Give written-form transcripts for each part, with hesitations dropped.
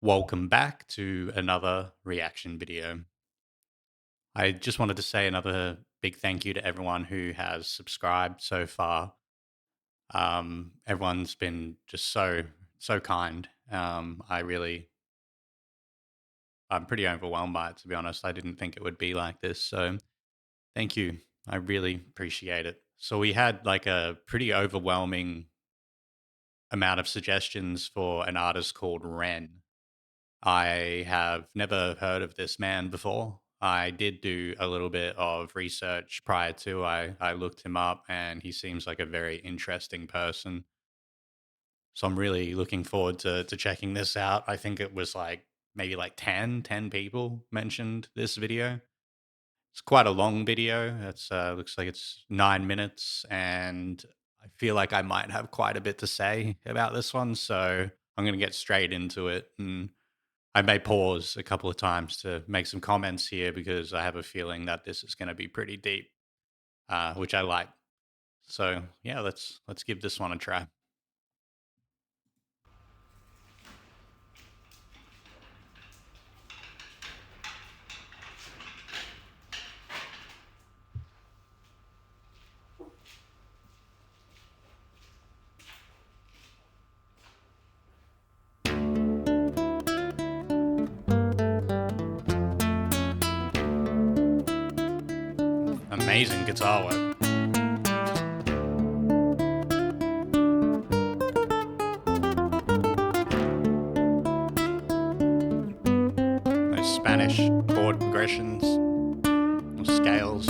Welcome back to another reaction video. I just wanted to say another big thank you to everyone who has subscribed so far. Everyone's been just so kind. I'm pretty overwhelmed by it, to be honest. I didn't think it would be like this. So thank you. I really appreciate it. So we had like a pretty overwhelming amount of suggestions for an artist called Ren. I have never heard of this man before. I did do a little bit of research prior to. I looked him up and he seems like a very interesting person. So I'm really looking forward to checking this out. I think it was like maybe like ten people mentioned this video. It's quite a long video. It's looks like it's 9 minutes, and I feel like I might have quite a bit to say about this one. So I'm gonna get straight into it, and I may pause a couple of times to make some comments here because I have a feeling that this is going to be pretty deep, which I like. So yeah, let's give this one a try. Amazing guitar work. Those Spanish chord progressions, or scales.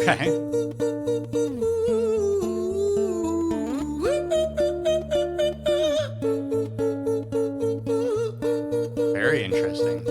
Okay, very interesting.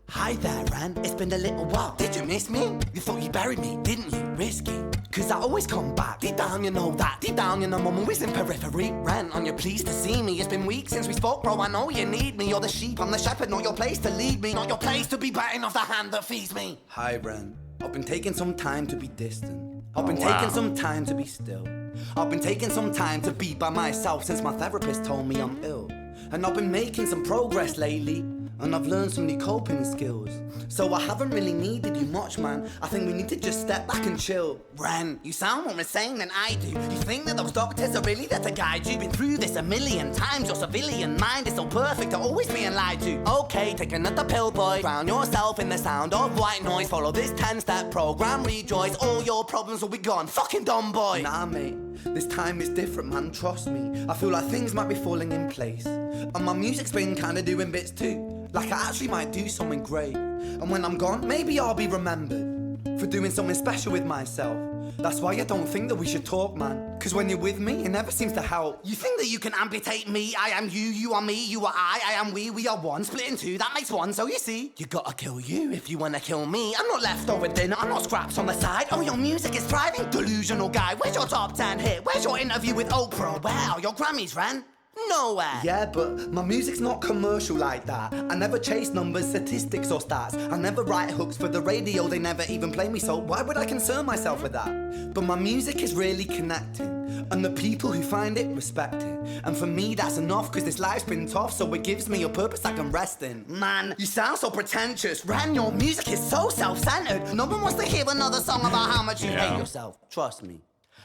Hi there, Ran. It's been a little while. Did you miss me? You thought you buried me, didn't you? Risky. Cause I always come back. Deep down, you know that. Deep down, you know I'm always in periphery. Ran, on your pleased to see me. It's been weeks since we spoke, bro. I know you need me. You're the sheep, I'm the shepherd. Not your place to lead me. Not your place to be biting off the hand that feeds me. Hi, Ran. I've been taking some time to be distant. I've been wow. taking some time to be still. I've been taking some time to be by myself since my therapist told me I'm ill. And I've been making some progress lately. And I've learned some new coping skills. So I haven't really needed you much, man. I think we need to just step back and chill. Ren, you sound more insane than I do. You think that those doctors are really there to guide you? Been through this a million times. Your civilian mind is so perfect to always being lied to. Okay, take another pill, boy. Drown yourself in the sound of white noise. Follow this 10-step program, rejoice. All your problems will be gone. Fucking dumb boy. Nah, mate. This time is different, man. Trust me. I feel like things might be falling in place. And my music's been kinda doing bits too. Like I actually might do something great. And when I'm gone, maybe I'll be remembered for doing something special with myself. That's why I don't think that we should talk, man. Cause when you're with me, it never seems to help. You think that you can amputate me? I am you, you are me, you are I am we are one. Split in two, that makes one. So you see, you gotta kill you if you wanna kill me. I'm not leftover dinner, I'm not scraps on the side. Oh, your music is thriving, delusional guy. Where's your top 10 hit? Where's your interview with Oprah? Where are your Grammys, Ren? Nowhere. Yeah, but my music's not commercial like that. I never chase numbers, statistics or stats. I never write hooks for the radio, they never even play me, so why would I concern myself with that? But my music is really connecting, and the people who find it respect it. And for me that's enough, cause this life's been tough, so it gives me a purpose I can rest in. Man, you sound so pretentious. Ran, your music is so self-centered. No one wants to hear another song about how much you hate yourself. Trust me.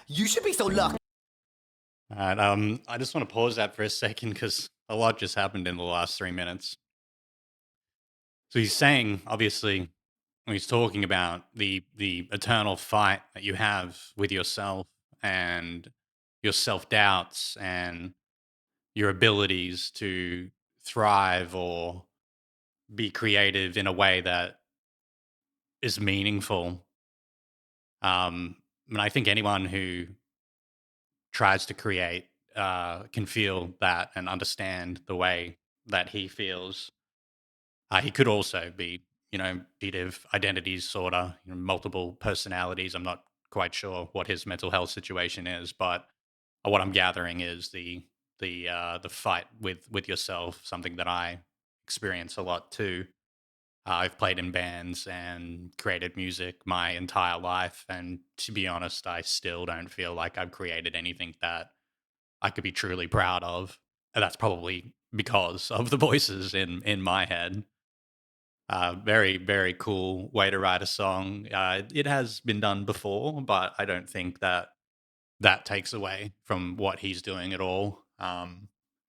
You should be so lucky. All right, I just want to pause that for a second because a lot just happened in the last 3 minutes. So he's saying, obviously, when he's talking about the eternal fight that you have with yourself and your self doubts and your abilities to thrive or be creative in a way that is meaningful. And I think anyone who tries to create can feel that and understand the way that he feels. He could also be, creative identity disorder, multiple personalities. I'm not quite sure what his mental health situation is, but what I'm gathering is the fight with yourself, something that I experience a lot too. I've played in bands and created music my entire life, and to be honest, I still don't feel like I've created anything that I could be truly proud of. And that's probably because of the voices in my head. Very, very cool way to write a song. It has been done before, but I don't think that that takes away from what he's doing at all. I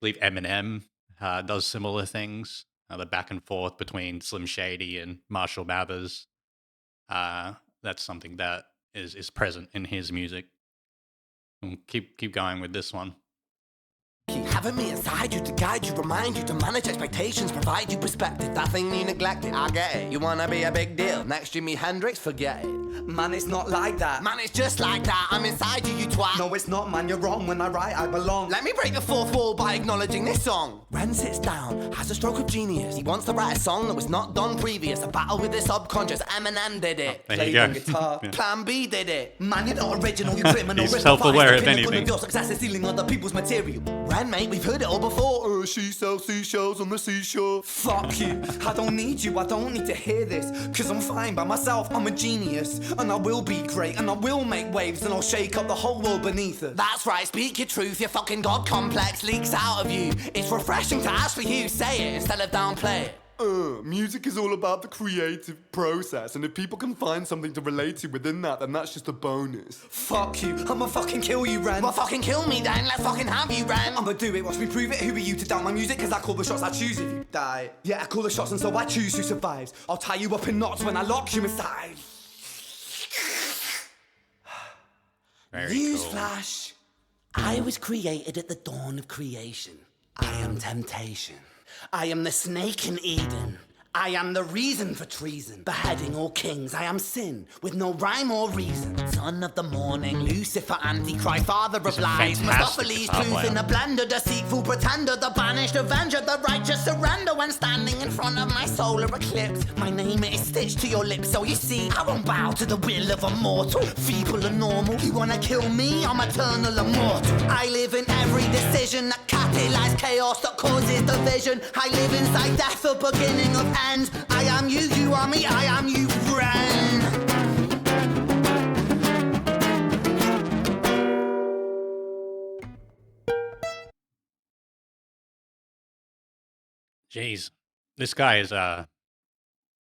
believe Eminem does similar things. The back and forth between Slim Shady and Marshall Mathers. That's something that is present in his music. Keep going with this one. Keep having me inside you to guide you, remind you to manage expectations, provide you perspective. That thing you neglected, I get it. You wanna be a big deal. Next Jimi Hendrix, forget it. Man, it's not like that. Man, it's just like that. I'm inside you, you twat. No, it's not, man. You're wrong. When I write, I belong. Let me break the fourth wall by acknowledging this song. Ren sits down, has a stroke of genius. He wants to write a song that was not done previous. A battle with his subconscious. Eminem did it. There you go. Guitar. Yeah. Plan B did it. Man, you're not original. You're criminal. He's self-aware of anything. Your success is stealing other people's material. Ren, mate, we've heard it all before. She sells seashells on the seashore. Fuck you. I don't need you. I don't need to hear this. Cause I'm fine by myself. I'm a genius. And I will be great. And I will make waves. And I'll shake up the whole world beneath us. That's right. Speak your truth. Your fucking God complex leaks out of you. It's refreshing to ask for you. Say it instead of downplay it. Music is all about the creative process, and if people can find something to relate to within that, then that's just a bonus. Fuck you, I'ma fucking kill you, Ren. Well, fucking kill me then, let's fucking have you, Ren. I'ma do it, watch me prove it. Who are you to doubt my music? Cause I call the shots I choose if you die. Yeah, I call the shots and so I choose who survives. I'll tie you up in knots when I lock you inside. Newsflash, cool. I was created at the dawn of creation. I am temptation. I am the snake in Eden. I am the reason for treason. Beheading all kings, I am sin, with no rhyme or reason. Son of the morning, Lucifer, Antichrist, father of lies. Mephistopheles, truth in a blender, deceitful pretender, the banished avenger, the righteous surrender. When standing in front of my solar eclipse, my name is stitched to your lips. So you see, I won't bow to the will of a mortal, feeble and normal. You wanna kill me? I'm eternal immortal. I live in every decision that catalyzes chaos, that causes division. I live inside death, the beginning of end. I am you, you are me, I am you, Ren. Jeez, this guy is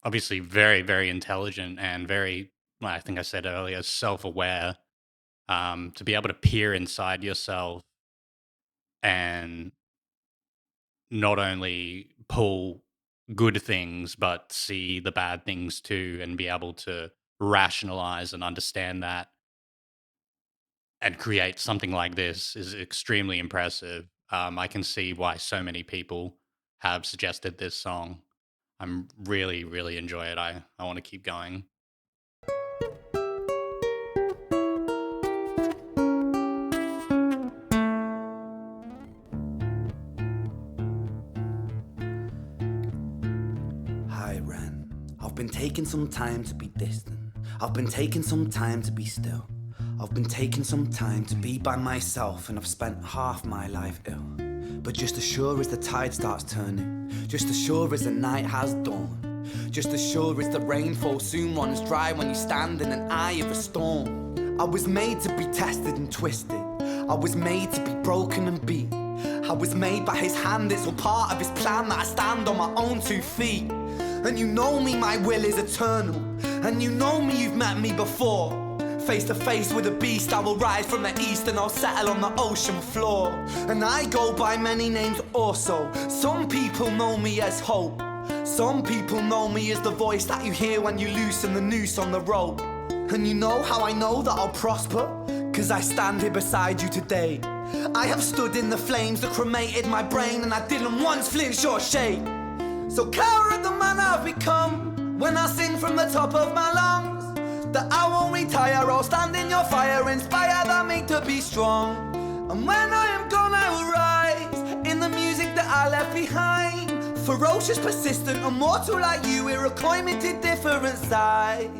obviously very, very intelligent and very, well, I think I said earlier, self-aware. To be able to peer inside yourself and not only pull good things, but see the bad things too, and be able to rationalize and understand that and create something like this is extremely impressive. I can see why so many people have suggested this song. I'm really, really enjoy it. I want to keep going. Hi, Ren. I've been taking some time to be distant. I've been taking some time to be still. I've been taking some time to be by myself, and I've spent half my life ill. But just as sure as the tide starts turning, just as sure as the night has dawned, just as sure as the rainfall soon runs dry when you stand in an eye of a storm. I was made to be tested and twisted. I was made to be broken and beat. I was made by his hand, it's all part of his plan that I stand on my own 2 feet. And you know me, my will is eternal. And you know me, you've met me before. Face to face with a beast, I will rise from the east and I'll settle on the ocean floor. And I go by many names also. Some people know me as hope. Some people know me as the voice that you hear when you loosen the noose on the rope. And you know how I know that I'll prosper? Cause I stand here beside you today. I have stood in the flames that cremated my brain, and I didn't once flinch or shake. So cower at the man I've become when I sing from the top of my lungs. That I won't retire, I'll stand in your fire, inspire that me to be strong. And when I am gone I will rise in the music that I left behind. Ferocious, persistent, immortal like you, we're a coin minted different side.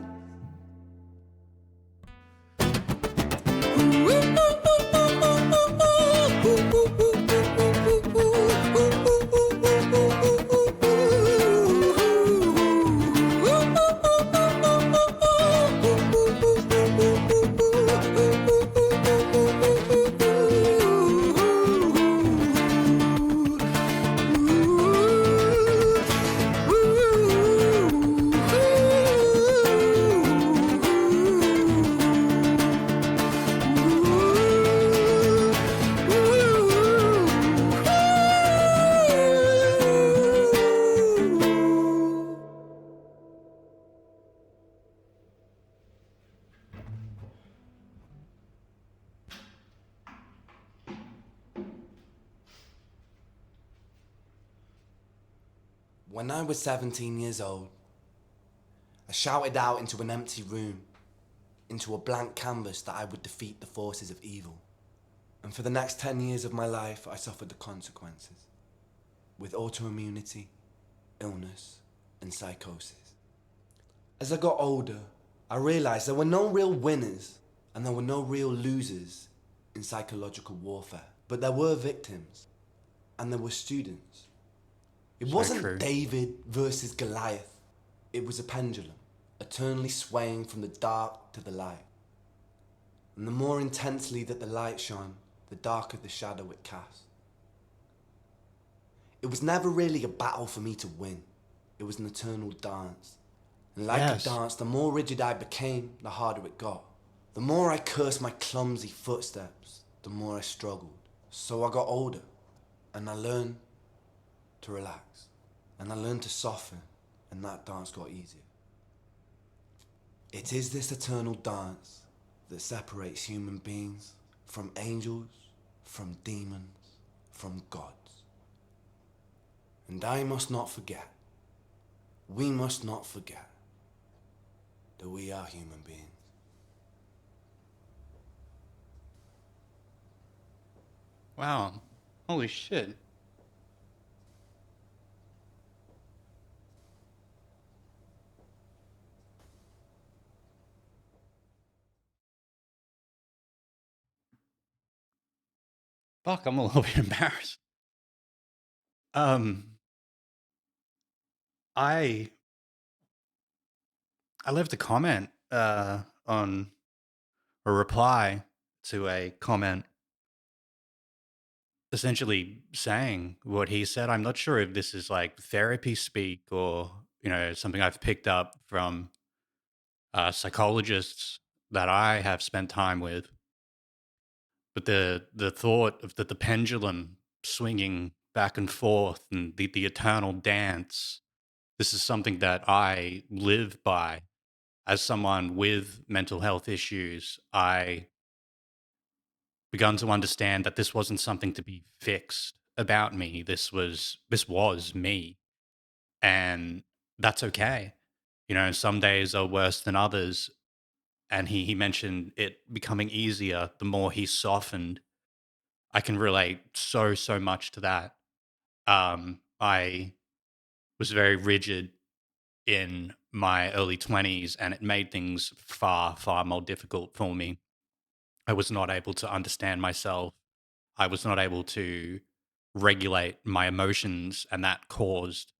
When I was 17 years old, I shouted out into an empty room, into a blank canvas, that I would defeat the forces of evil. And for the next 10 years of my life, I suffered the consequences, with autoimmunity, illness, and psychosis. As I got older, I realized there were no real winners and there were no real losers in psychological warfare, but there were victims and there were students. It So wasn't true. David versus Goliath. It was a pendulum, eternally swaying from the dark to the light. And the more intensely that the light shone, the darker the shadow it cast. It was never really a battle for me to win. It was an eternal dance. And like a Yes. dance, the more rigid I became, the harder it got. The more I cursed my clumsy footsteps, the more I struggled. So I got older, and I learned to relax, and I learned to soften, and that dance got easier. It is this eternal dance that separates human beings from angels, from demons, from gods. And I must not forget, we must not forget, that we are human beings. Wow. Holy shit. Fuck, I'm a little bit embarrassed. Um, I I left a comment on a reply to a comment essentially saying what he said. I'm not sure if this is like therapy speak or, something I've picked up from psychologists that I have spent time with. But the thought of the pendulum swinging back and forth and the eternal dance, this is something that I live by. As someone with mental health issues, I begun to understand that this wasn't something to be fixed about me. This was me, and that's okay. Some days are worse than others, and he mentioned it becoming easier the more he softened. I can relate so much to that. I was very rigid in my early 20s, and it made things far more difficult for me. I was not able to understand myself. I was not able to regulate my emotions, and that caused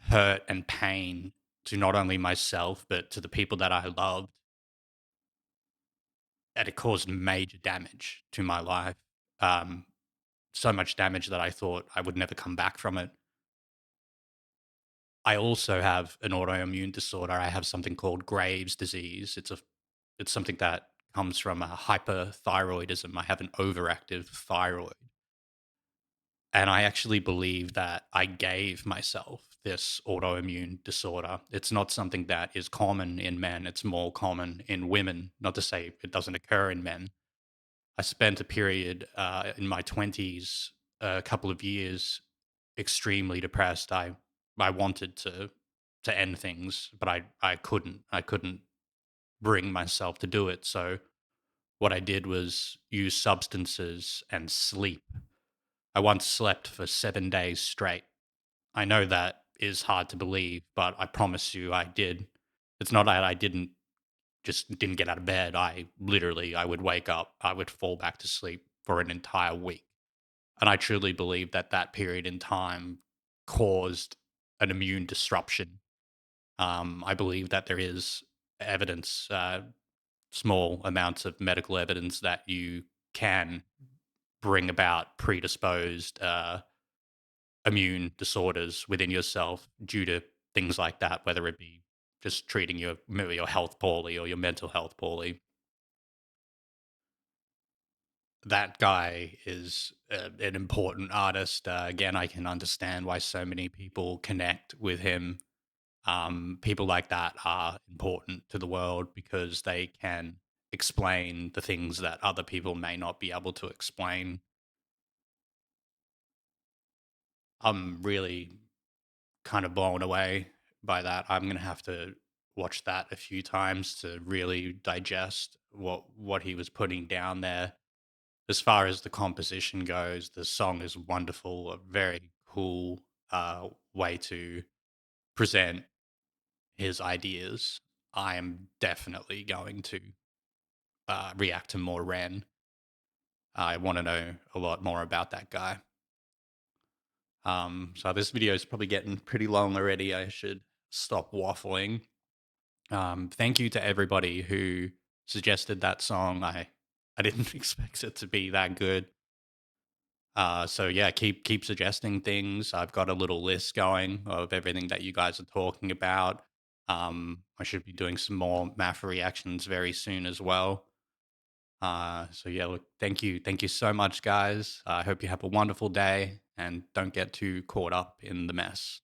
hurt and pain to not only myself, but to the people that I loved. And it caused major damage to my life. Um, so much damage that I thought I would never come back from it. I also have an autoimmune disorder. I have something called Graves' disease. It's something that comes from a hyperthyroidism. I have an overactive thyroid. And I actually believe that I gave myself this autoimmune disorder. It's not something that is common in men, it's more common in women. Not to say it doesn't occur in men. I spent a period in my 20s, a couple of years, extremely depressed. I wanted to end things, but I couldn't. I couldn't bring myself to do it. So what I did was use substances and sleep. I once slept for 7 days straight. I know that is hard to believe, but I promise you I did. It's not that I didn't get out of bed. I would wake up, I would fall back to sleep for an entire week. And I truly believe that that period in time caused an immune disruption. I believe that there is evidence, small amounts of medical evidence that you can bring about predisposed immune disorders within yourself due to things like that, whether it be just treating your health poorly or your mental health poorly. That guy is an important artist. Again, I can understand why so many people connect with him. People like that are important to the world because they can explain the things that other people may not be able to explain. I'm really kind of blown away by that. I'm gonna have to watch that a few times to really digest what he was putting down there. As far as the composition goes, the song is wonderful, a very cool way to present his ideas. I am definitely going to react to more Ren. I want to know a lot more about that guy. So this video is probably getting pretty long already. I should stop waffling. Thank you to everybody who suggested that song. I didn't expect it to be that good. So yeah, keep suggesting things. I've got a little list going of everything that you guys are talking about. I should be doing some more math reactions very soon as well. So yeah, look, thank you so much, guys. I hope you have a wonderful day and don't get too caught up in the mess.